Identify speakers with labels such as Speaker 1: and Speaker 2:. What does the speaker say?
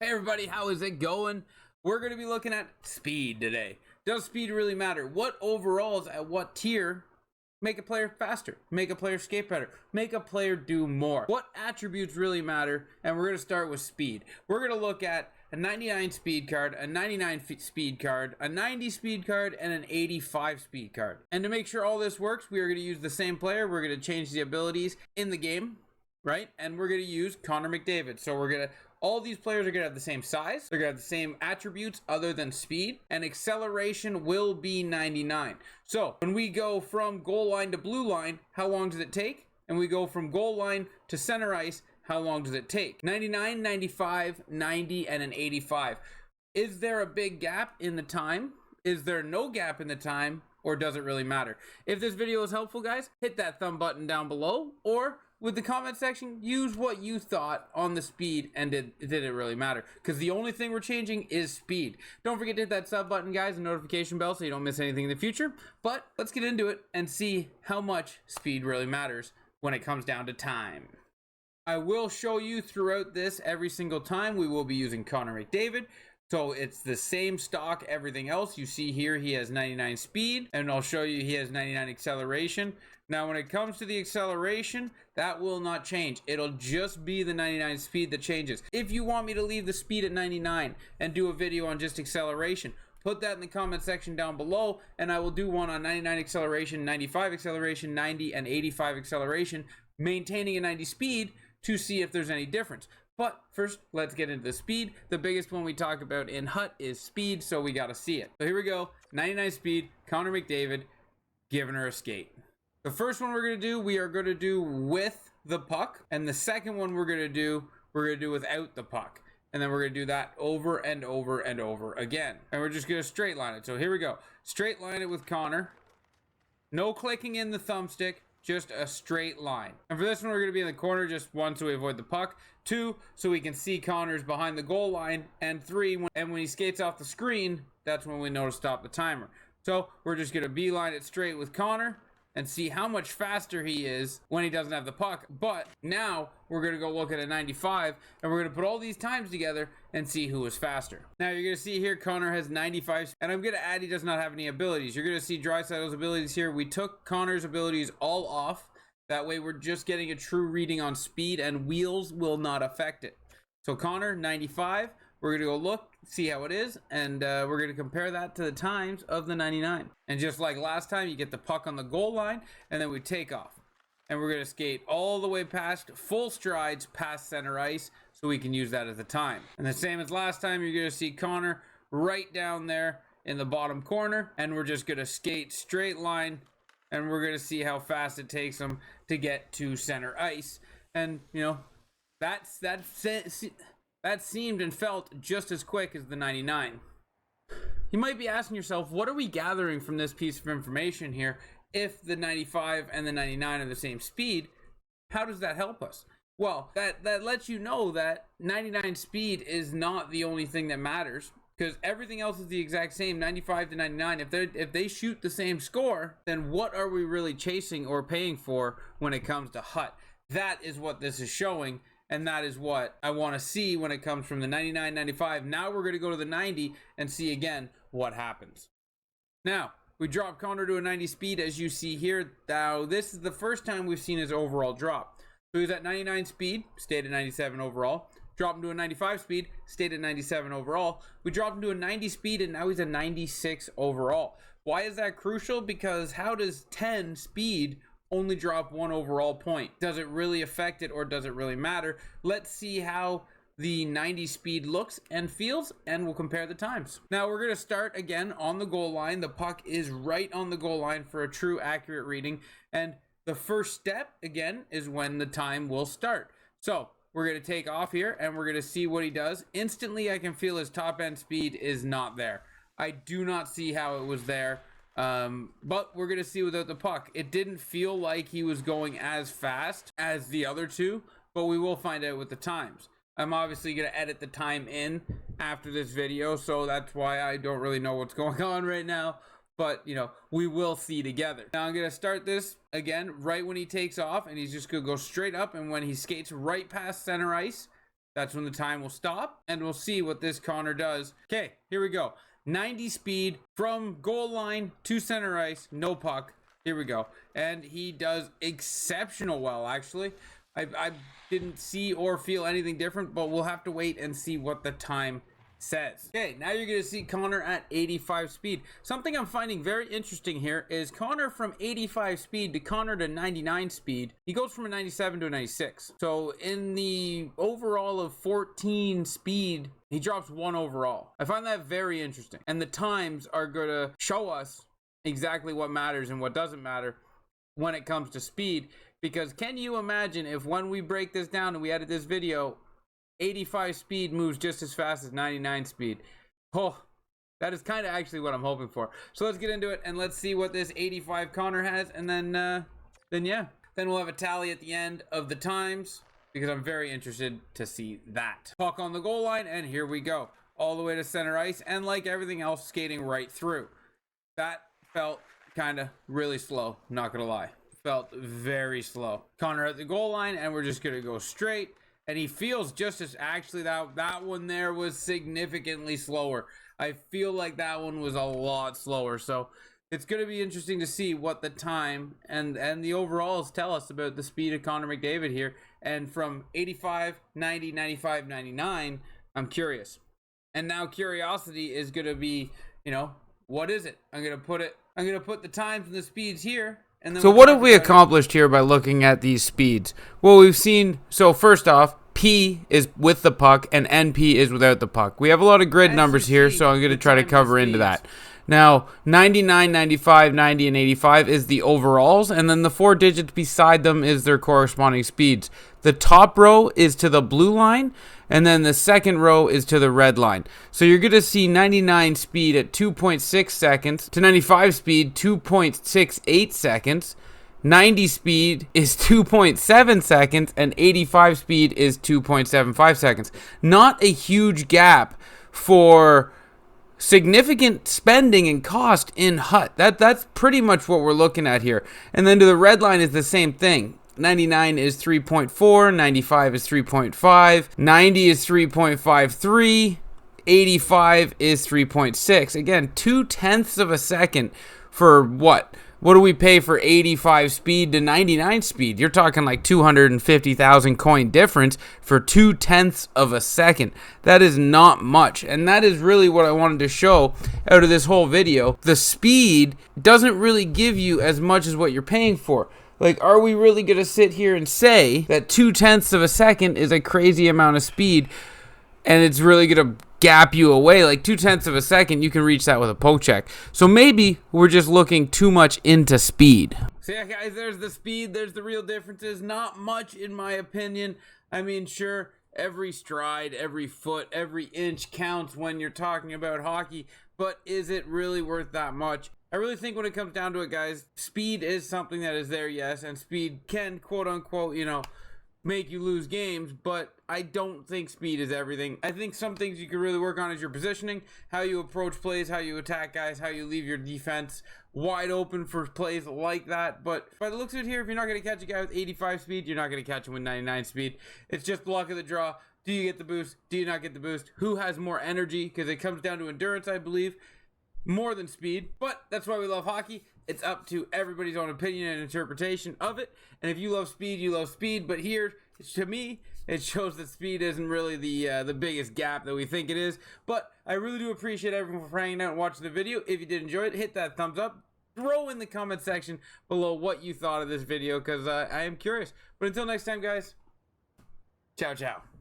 Speaker 1: Hey everybody, how is it going? We're going to be looking at speed today. Does speed really matter? What overalls at what tier make a player faster, make a player skate better, make a player do more? What attributes really matter? And we're going to start with speed. We're going to look at a 99 speed card, a 99 speed card, a 90 speed card, and an 85 speed card. And to make sure all this works, we are going to use the same player. We're going to change the abilities in the game, right? And we're going to use Connor McDavid. So we're going to all these players are going to have the same size. They're going to have the same attributes other than speed. And acceleration will be 99. So when we go from goal line to blue line, how long does it take? And we go from goal line to center ice, how long does it take? 99, 95, 90, and an 85. Is there a big gap in the time? Is there no gap in the time? Or does it really matter? If this video is helpful, guys, hit that thumb button down below. Or with the comment section, use what you thought on the speed and did it really matter? Because the only thing we're changing is speed. Don't forget to hit that sub button, guys, and notification bell so you don't miss anything in the future. But let's get into it and see how much speed really matters when it comes down to time. I will show you throughout this every single time we will be using Connor McDavid. So it's the same stock, everything else. You see here he has 99 speed, and I'll show you he has 99 acceleration. Now when it comes to the acceleration, that will not change. It'll just be the 99 speed that changes. If you want me to leave the speed at 99 and do a video on just acceleration, put that in the comment section down below, and I will do one on 99 acceleration, 95 acceleration, 90, and 85 acceleration, maintaining a 90 speed to see if there's any difference. But first, let's get into the speed. The biggest one we talk about in HUT is speed, so we got to see it. So here we go, 99 speed, Connor McDavid, giving her a skate. The first one we're going to do, we are going to do with the puck. And the second one we're going to do without the puck. And then we're going to do that over and over and over again. And we're just going to straight line it. So here we go. Straight line it with Connor. No clicking in the thumbstick. Just a straight line. And for this one, we're going to be in the corner. Just 1, so we avoid the puck. 2, so we can see Connor's behind the goal line. And 3, when he skates off the screen, that's when we know to stop the timer. So we're just going to beeline it straight with Connor and see how much faster he is when he doesn't have the puck. But now we're going to go look at a 95, and we're going to put all these times together and see who is faster. Now you're going to see here Connor has 95, and I'm going to add he does not have any abilities. You're going to see Draisaitl's abilities here. We took Connor's abilities all off. That way we're just getting a true reading on speed, and wheels will not affect it. So Connor, 95. We're going to go look, see how it is, and we're going to compare that to the times of the 99. And just like last time, you get the puck on the goal line, and then we take off. And we're going to skate all the way past, full strides past center ice, so we can use that as a time. And the same as last time, you're going to see Connor right down there in the bottom corner, and we're just going to skate straight line, and we're going to see how fast it takes him to get to center ice. And, you know, that seemed and felt just as quick as the 99. You might be asking yourself, what are we gathering from this piece of information here? If the 95 and the 99 are the same speed, how does that help us? Well, that lets you know that 99 speed is not the only thing that matters, because everything else is the exact same, 95 to 99. If they shoot the same score, then what are we really chasing or paying for when it comes to HUT? That is what this is showing. And that is what I want to see when it comes from the 99, 95. Now we're going to go to the 90 and see again what happens. Now, we drop Connor to a 90 speed, as you see here. Now, this is the first time we've seen his overall drop. So he's at 99 speed, stayed at 97 overall. Drop him to a 95 speed, stayed at 97 overall. We dropped him to a 90 speed, and now he's a 96 overall. Why is that crucial? Because how does 10 speed only drop 1 overall point? Does it really affect it, or does it really matter? Let's see how the 90 speed looks and feels, and we'll compare the times. Now we're going to start again on the goal line. The puck is right on the goal line for a true accurate reading, and the first step again is when the time will start. So we're going to take off here, and we're going to see what he does. Instantly I can feel his top end speed is not there. I do not see how it was there. But we're gonna see without the puck. It didn't feel like he was going as fast as the other two, but we will find out with the times. I'm obviously gonna edit the time in after this video, so that's why I don't really know what's going on right now, but you know, we will see together. Now I'm gonna start this again right when he takes off, and he's just gonna go straight up, and when he skates right past center ice, That's when the time will stop, and we'll see what this Connor does. Okay, here we go. 90 speed from goal line to center ice, no puck. Here we go. And he does exceptional well, actually. I didn't see or feel anything different, but we'll have to wait and see what the time says. Okay, now you're going to see Connor at 85 speed. Something I'm finding very interesting here is Connor from 85 speed to Connor to 99 speed. He goes from a 97 to a 96. So in the overall of 14 speed, he drops 1 overall. I find that very interesting. And the times are going to show us exactly what matters and what doesn't matter when it comes to speed. Because can you imagine if when we break this down and we edit this video, 85 speed moves just as fast as 99 speed? Oh, that is kind of actually what I'm hoping for. So let's get into it and let's see what this 85 Connor has, and then we'll have a tally at the end of the times, because I'm very interested to see that. Puck on the goal line, and here we go, all the way to center ice, and like everything else, skating right through. That felt kind of really slow, not gonna lie. Felt very slow. Connor at the goal line, and we're just gonna go straight. And he feels just as, actually that one there was significantly slower. I feel like that one was a lot slower. So it's gonna be interesting to see what the time and the overalls tell us about the speed of Connor McDavid here. And from 85, 90, 95, 99, I'm curious. And now curiosity is gonna be, what is it? I'm gonna put the times and the speeds here.
Speaker 2: So what have we accomplished here by looking at these speeds? Well, we've seen, so first off, P is with the puck and NP is without the puck. We have a lot of grid numbers here, so I'm going to try to cover into that. Now, 99, 95, 90, and 85 is the overalls, and then the 4 digits beside them is their corresponding speeds. The top row is to the blue line, and then the second row is to the red line. So you're going to see 99 speed at 2.6 seconds, to 95 speed 2.68 seconds, 90 speed is 2.7 seconds, and 85 speed is 2.75 seconds. Not a huge gap for significant spending and cost in HUT. That's pretty much what we're looking at here. And then to the red line is the same thing. 99 is 3.4, 95 is 3.5, 90 is 3.53, 85 is 3.6. Again, 0.2 of a second for what? What do we pay for 85 speed to 99 speed? You're talking like 250,000 coin difference for 0.2 of a second. That is not much. And that is really what I wanted to show out of this whole video. The speed doesn't really give you as much as what you're paying for. Like, are we really going to sit here and say that 0.2 of a second is a crazy amount of speed and it's really going to gap you away? Like 0.2 of a second, you can reach that with a poke check. So maybe we're just looking too much into speed.
Speaker 1: So yeah, guys, there's the speed. There's the real differences. Not much, in my opinion. I mean, sure, every stride, every foot, every inch counts when you're talking about hockey, but is it really worth that much? I really think when it comes down to it, guys, speed is something that is there, yes, and speed can, quote unquote, make you lose games, but I don't think speed is everything. I think some things you can really work on is your positioning, how you approach plays, how you attack guys, how you leave your defense wide open for plays like that. But by the looks of it here, if you're not going to catch a guy with 85 speed, you're not going to catch him with 99 speed. It's just luck of the draw. Do you get the boost? Do you not get the boost? Who has more energy? Because it comes down to endurance, I believe, more than speed. But that's why we love hockey. It's up to everybody's own opinion and interpretation of it. And if you love speed, you love speed. But here, to me, it shows that speed isn't really the biggest gap that we think it is. But I really do appreciate everyone for hanging out and watching the video. If you did enjoy it, hit that thumbs up. Throw in the comment section below what you thought of this video, because I am curious. But until next time, guys, ciao, ciao.